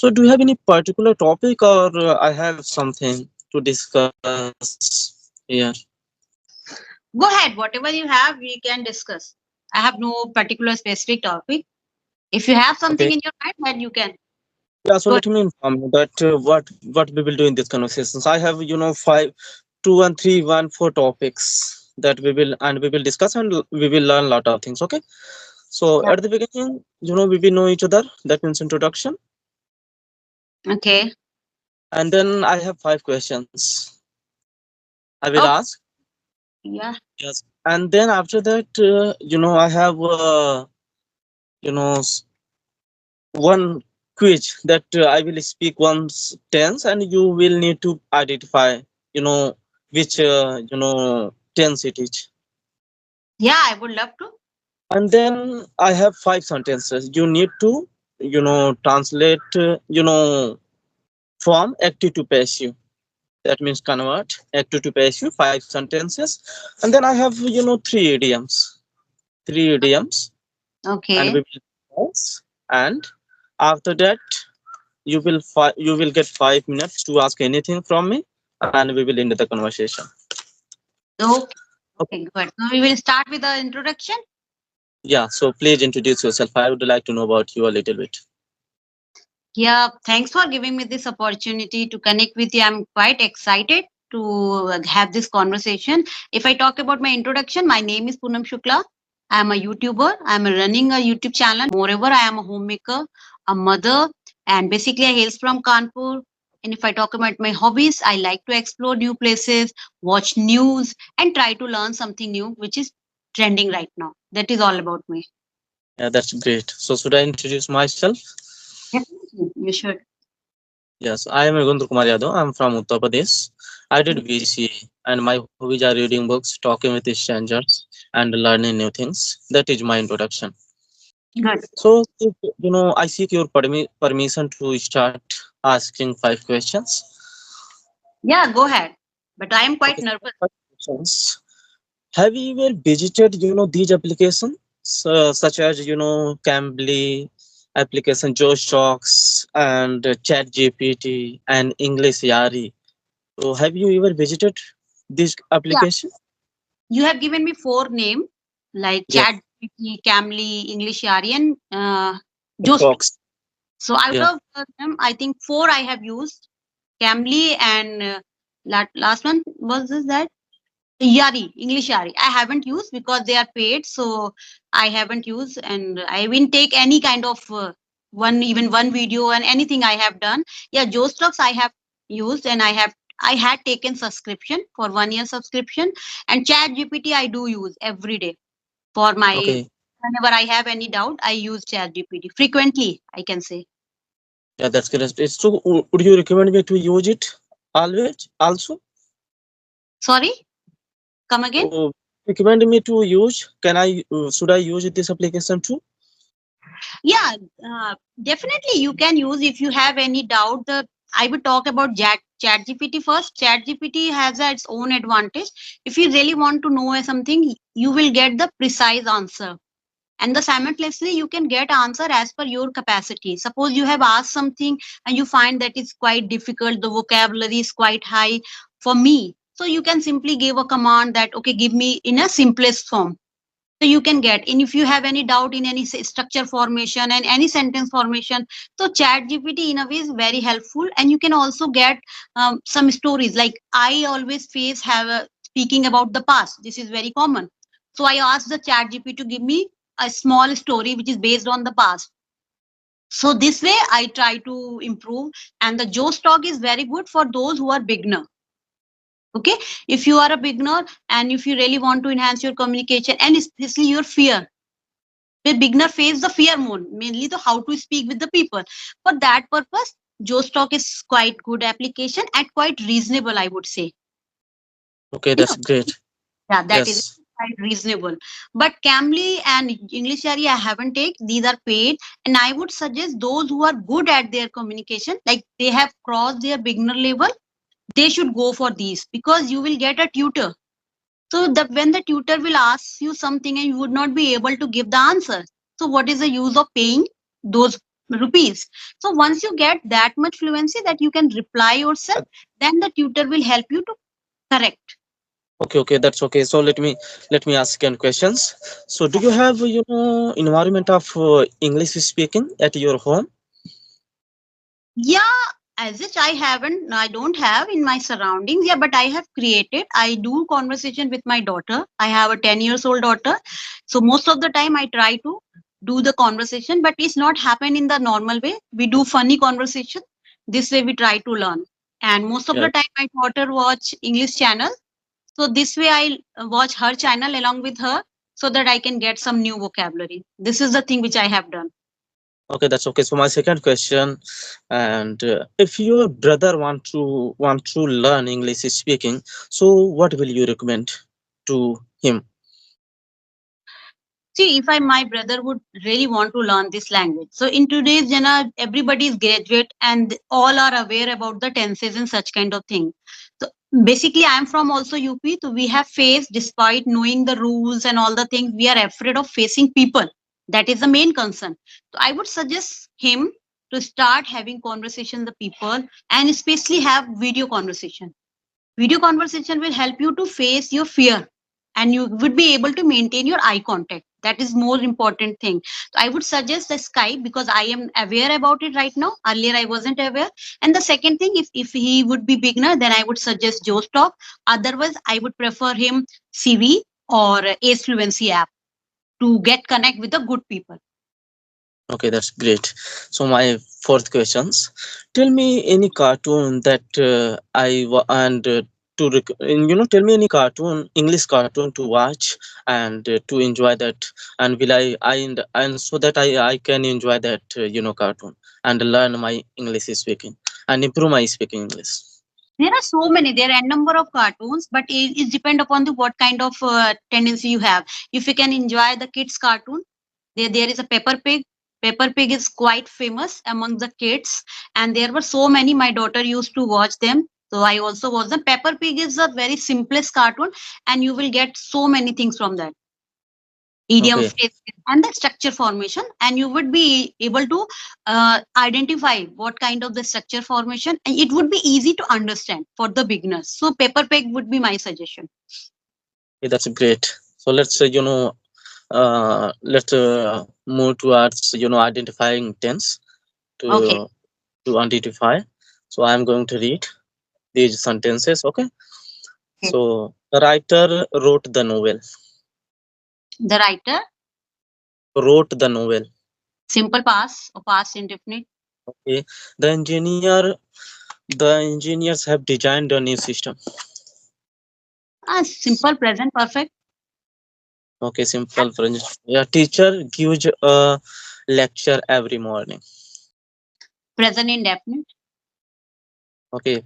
So do you have any particular topic, or I have something to discuss here? Go ahead. Whatever you have, we can discuss. I have no particular specific topic. If you have Okay. something in your mind, then you can Yeah, so go. let me inform you that what we will do in these conversations. I have, five, two and three, one, four topics that we will discuss, and we will learn a lot of things. Okay. So Yeah. at the beginning, we will know each other. That means introduction, Okay. and then I have five questions. I will Oh, ask. yeah. Yes. And then after that, I have you know s- one quiz that I will speak once tense, and you will need to identify, you know, which tense it is. Yeah, I would love to. And then I have five sentences. You need to, translate, from active to passive. That means convert active to passive, five sentences. And then I have, three idioms. Three idioms, and Okay. we will pause. And after that, you will get 5 minutes to ask anything from me, and we will end the conversation. Okay. Okay. Okay, good. So we will start with the introduction. Yeah, so please introduce yourself. I would like to know about you a little bit. Yeah, thanks for giving me this opportunity to connect with you. I'm quite excited to have this conversation. If I talk about my introduction, my name is Poonam Shukla. I'm a YouTuber. I'm running a YouTube channel. Moreover, I am a homemaker, a mother, and basically I hails from Kanpur. And if I talk about my hobbies, I like to explore new places, watch news, and try to learn something new, which is trending right now. That is all about me. Yeah, that's great. So should I introduce myself? Definitely, you should. Yes, I am Gundur Kumar Yadav. I'm from Uttar Pradesh. I did BCA, and my hobbies are reading books, talking with strangers, and learning new things. That is my introduction. Good. So, if, I seek your permission to start asking five questions. Yeah, go ahead. But I am quite Okay, so nervous. five questions. Have you ever visited, these applications, such as, Cambly, application Josh Talks, and Chat GPT, and englishyaari? So, have you ever visited this Yeah, application? you have given me four names like Yes, ChatGPT, Camly, englishyaari, and joshtalk. Talks. So out Yeah. of them, I think four I have used. Camly and last one was this that Yari, English Yari. I haven't used because they are paid, so I haven't used, and I didn't take any kind of even one video and anything I have done. Yeah, Joestocks I have used, and I had taken subscription for 1 year subscription, and Chat GPT I do use every day for my Okay. whenever I have any doubt I use Chat GPT frequently. I can say. Yeah, that's correct. So, would you recommend me to use it always also? Sorry, come again. So, recommend me to use. Can I? Should I use this application too? Yeah, definitely you can use if you have any doubt. I would talk about Chat GPT first. Chat GPT has its own advantage. If you really want to know something, you will get the precise answer. And the simultaneously you can get answer as per your capacity. Suppose you have asked something and you find that it's quite difficult, the vocabulary is quite high for me. So you can simply give a command that okay, give me in a simplest form, so you can get. And if you have any doubt in any structure formation and any sentence formation, so Chat GPT in a way is very helpful. And you can also get some stories like I always face have speaking about the past. This is very common. So I asked the Chat GPT to give me a small story which is based on the past. So this way I try to improve. And the Joe stock is very good for those who are beginner. Okay, if you are a beginner and if you really want to enhance your communication and especially your fear, the beginner face the fear mode, mainly the how to speak with the people. For that purpose, Jostock is quite good application and quite reasonable, I would say. Okay, You that's know, great. yeah, that is Yes. quite reasonable. But Camly and English area I haven't taken. These are paid, and I would suggest those who are good at their communication, like they have crossed their beginner level, they should go for these because you will get a tutor. So that when the tutor will ask you something and you would not be able to give the answer. So what is the use of paying those rupees. So once you get that much fluency that you can reply yourself, then the tutor will help you to correct. Okay, okay, that's okay. So let me ask you questions. So do you have environment of English speaking at your home? Yeah, as such, I don't have in my surroundings. Yeah, but I have created. I do conversation with my daughter. I have a 10 years old daughter. So most of the time I try to do the conversation, but it's not happen in the normal way. We do funny conversation. This way we try to learn. And most of Yeah. the time my daughter watch English channel. So this way I watch her channel along with her so that I can get some new vocabulary. This is the thing which I have done. Okay, that's okay. So my second question, and if your brother want to learn English speaking, so what will you recommend to him? See, if my brother would really want to learn this language. So in today's genre, everybody is graduate and all are aware about the tenses and such kind of thing. So basically, I am from also UP. So we have faced, despite knowing the rules and all the things, we are afraid of facing people. That is the main concern. So I would suggest him to start having conversation with people and especially have video conversation. Video conversation will help you to face your fear and you would be able to maintain your eye contact. That is more important thing. So I would suggest the Skype because I am aware about it right now. Earlier I wasn't aware. And the second thing, if he would be beginner, then I would suggest Josh Talk. Otherwise, I would prefer him CV or Ace Fluency app to get connect with the good people. Okay, that's great. So my fourth questions, tell me any cartoon that and tell me any cartoon, English cartoon to watch and to enjoy that, and will and so that I can enjoy that cartoon and learn my English speaking and improve my speaking English. There are so many. There are a number of cartoons, but it depend upon the what kind of tendency you have. If you can enjoy the kids cartoon, there is a Pepper Pig. Pepper Pig is quite famous among the kids, and there were so many. My daughter used to watch them, so I also watch them. Pepper Pig is a very simplest cartoon, and you will get so many things from that. Idiom Okay. phrase and the structure formation, and you would be able to identify what kind of the structure formation, and it would be easy to understand for the beginners. So Pepper Pig would be my suggestion. Okay, that's great. So let's move towards identifying tense Okay. to identify. So I'm going to read these sentences. Okay. Okay. So the writer wrote the novel. The writer, Wrote the novel. simple past or past indefinite. Okay. The engineers have designed a new system. Simple present perfect. Okay, simple French. Yeah, teacher gives a lecture every morning. Present indefinite. Okay.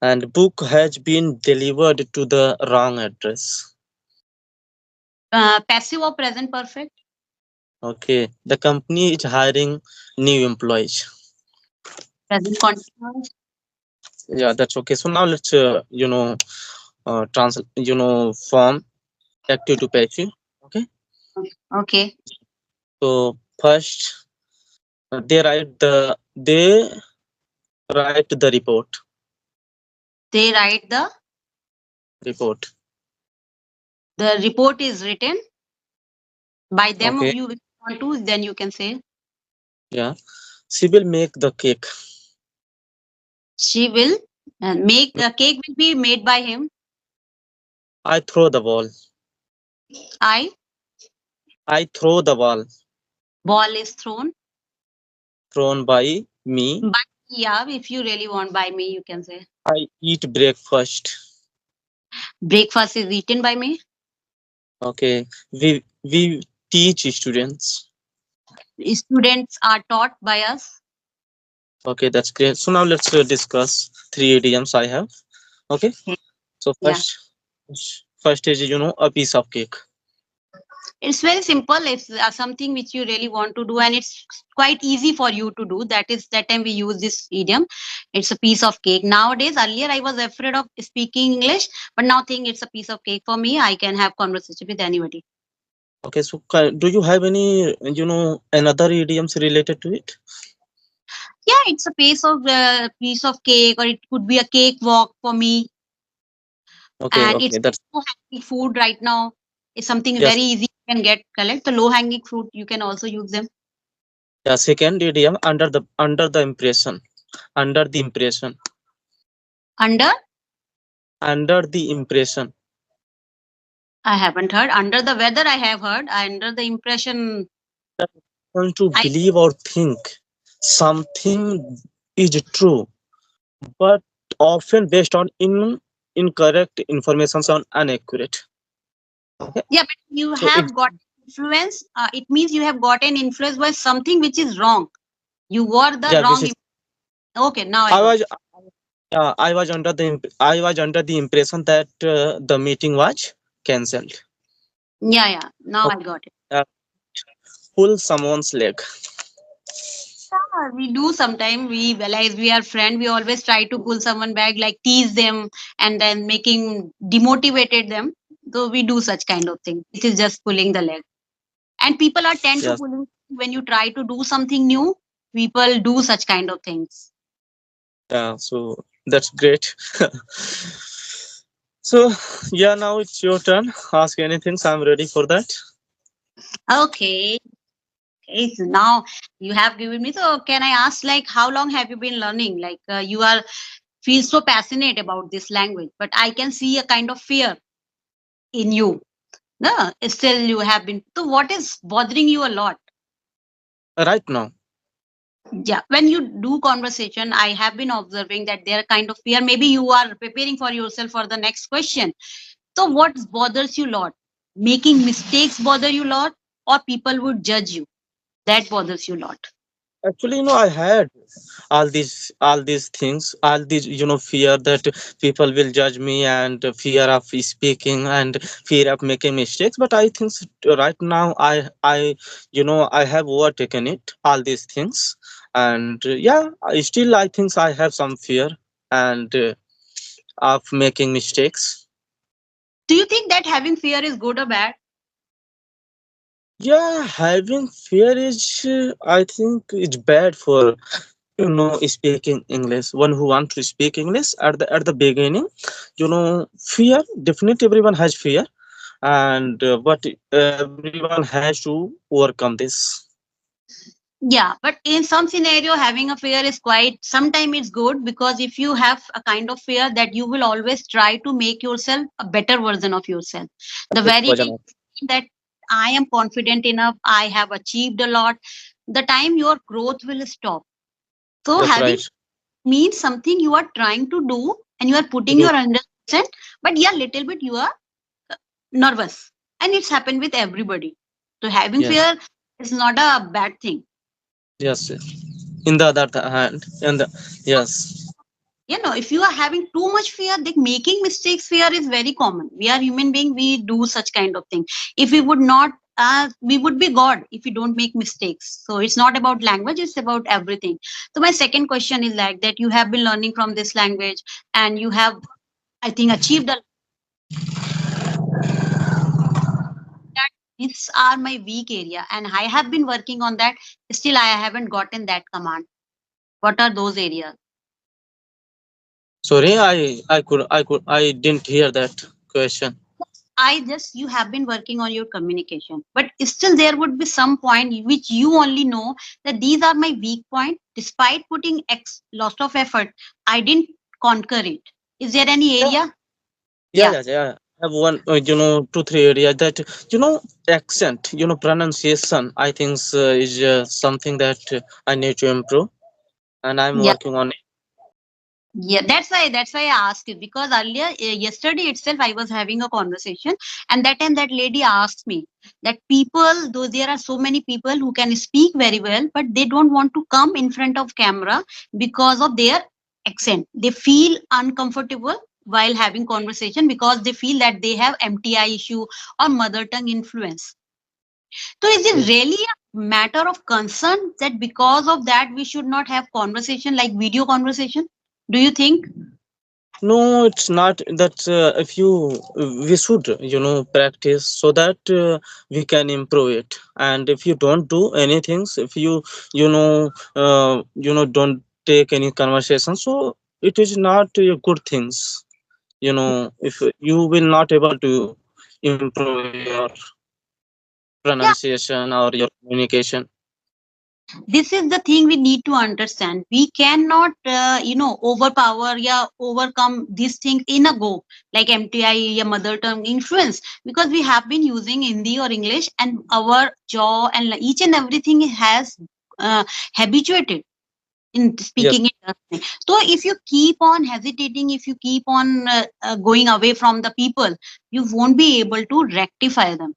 And book has been delivered to the wrong address. Passive or present perfect. Okay. The company is hiring new employees. Present continuous. Yeah, that's okay. So now let's form active to passive. Okay. Okay. So first, they write the They write report. the report is written by them. Okay. You want to, then you can say Yeah. She will make the cake. she will make a cake will be made by him. I throw the ball. I I throw the ball. ball is thrown. Thrown by me. By yeah, if you really want by me, you can say I eat breakfast. breakfast is eaten by me. Okay. We teach students. Students are taught by us. Okay, that's great. So now let's discuss three idioms I have. Okay. Okay. So Yeah, first is a piece of cake. it's very simple. It's something which you really want to do, and it's quite easy for you to do. That is that time we use this idiom. It's a piece of cake. Nowadays, earlier I was afraid of speaking English, but now think it's a piece of cake for me. I can have conversation with anybody. Okay, so do you have any, another idioms related to it? Yeah, it's a piece of cake, or it could be a cake walk for me. Okay, And okay, it's that's low hanging fruit right now. It's something yes. very easy you can get collect. The low hanging fruit you can also use them. Yeah, second idiom, under the impression. Under the impression. Under, Under the impression. I haven't heard. Under the weather, I have heard. Under the impression, That want to I believe or think something is true, but often based on incorrect information or inaccurate. Okay, yeah, but you so it have got influence. It means you have gotten influenced by something which is wrong. You were the yeah, which wrong. is Okay, now I I got was it. I was under the impression that the meeting was cancelled. Yeah, yeah. Now I Okay, got it. uh, pull someone's leg. Yeah, we do sometimes. We realize we are friend. We always try to pull someone back, like tease them, and then making demotivated them. So we do such kind of thing. It is just pulling the leg. And people are tend to Yes, pulling when you try to do something new. People do such kind of things. yeah, so that's great. So yeah, now it's your turn. Ask anything. So I'm ready for that. Okay. Okay. So now you have given me. So can I ask, like, how long have you been learning? Like, you are feel so passionate about this language, but I can see a kind of fear in you. No, still you have been. So what is bothering you a lot? Right now. Yeah, when you do conversation, I have been observing that there are kind of fear. Maybe you are preparing for yourself for the next question. So what bothers you a lot? Making mistakes bother you a lot, or people would judge you? That bothers you a lot. Actually, I had all these things, all these, fear that people will judge me, and fear of speaking, and fear of making mistakes. But I think right now I have overtaken it, all these things. And yeah, I think I have some fear and of making mistakes. Do you think that having fear is good or bad? Yeah, having fear is, I think it's bad for speaking English. One who want to speak English at the beginning, fear, definitely everyone has fear, and but everyone has to overcome this. Yeah, but in some scenario, having a fear is quite. Sometimes it's good because if you have a kind of fear, that you will always try to make yourself a better version of yourself. The Right, very day Bhajana? that I am confident enough, I have achieved a lot, the time your growth will stop. So That's having right. means something you are trying to do and you are putting Do your 100%, but yeah, little bit you are nervous, and it's happened with everybody. So having yes, fear is not a bad thing. yes. In the other hand, and yes, If you are having too much fear, then making mistakes fear is very common. We are human being, we do such kind of thing. If we would not, we would be god if we don't make mistakes. So it's not about language, it's about everything. So my second question is like that you have been learning from this language, and you have, I think, achieved a that. These are my weak area, and I have been working on that. Still I haven't gotten that command. What are those areas? sorry, I didn't hear that question. I just, you have been working on your communication, but still there would be some point which you only know that these are my weak point. Despite putting X lot of effort, I didn't conquer it. Is there any Yeah, area? yeah, Yeah, yeah, yeah. I have one, two, three areas that, accent, pronunciation. I think is something that I need to improve, and I'm yeah, working on it. yeah. That's why I asked it, because earlier, yesterday itself, I was having a conversation, and that time that lady asked me that people, though there are so many people who can speak very well, but they don't want to come in front of camera because of their accent. They feel uncomfortable while having conversation because they feel that they have MTI issue or mother tongue influence. So is it Yes. really a matter of concern that because of that we should not have conversation like video conversation? Do you think? No, it's not that if you we should practice so that we can improve it. And if you don't do anything, if don't take any conversation, so it is not a good things. If you will not able to improve your Yeah, pronunciation or your communication. this is the thing we need to understand. We cannot overpower, yeah, overcome these things in a go, like MTI, yeah, mother tongue influence, because we have been using Hindi or English, and our jaw and each and everything has uh, habituated in Yes, speaking it. So if you keep on hesitating, if you keep on going away from the people, you won't be able to rectify them.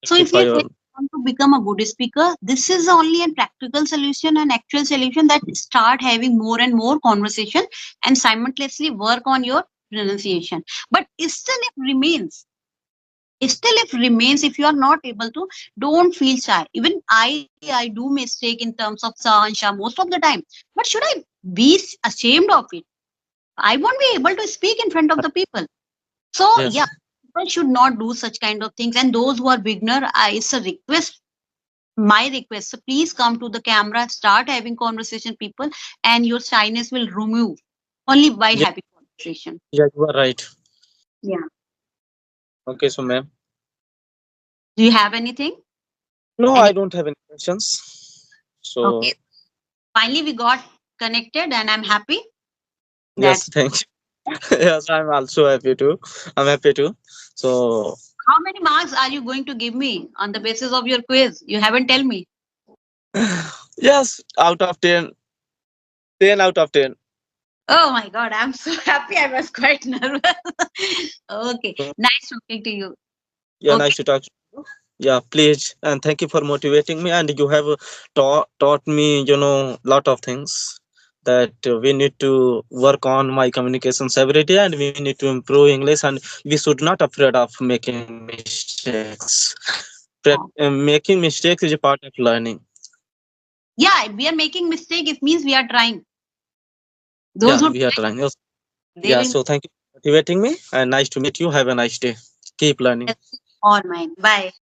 So if rectify you your. really want to become a good speaker, this is only a practical solution and actual solution, that start having more and more conversation and simultaneously work on your pronunciation. But still it remains. Still if remains, if you are not able to, don't feel shy. Even I do mistake in terms of sa and sha most of the time. But should I be ashamed of it? I won't be able to speak in front of the people. So yeah, Yes, people should not do such kind of things. And those who are beginner, it's a request, my request. So please come to the camera, start having conversation, people, and your shyness will remove only by yeah, having conversation. yeah, you are right. Yeah. Okay, so ma'am. Do you have anything? No, Any? I don't have any questions. Okay. So Finally, we got connected, and I'm happy that. yes, thank you. Yes, I'm also happy too. I'm happy too. So How many marks are you going to give me on the basis of your quiz? You haven't tell me. yes, out of 10, 10 out of 10. Oh my God, I'm so happy. I was quite nervous. Okay, So, nice talking to you. yeah, Okay. nice to talk to you. Yeah, please, and thank you for motivating me. And you have taught me, lot of things that we need to work on my communications every day, and we need to improve English, and we should not afraid of making mistakes. Making mistakes is a part of learning. Yeah, we are making mistake. It means we are trying. Yeah, Those who we are try, trying. Yes. they Yeah, will. so thank you for motivating me, and nice to meet you. Have a nice day. Keep learning. All mine. Bye.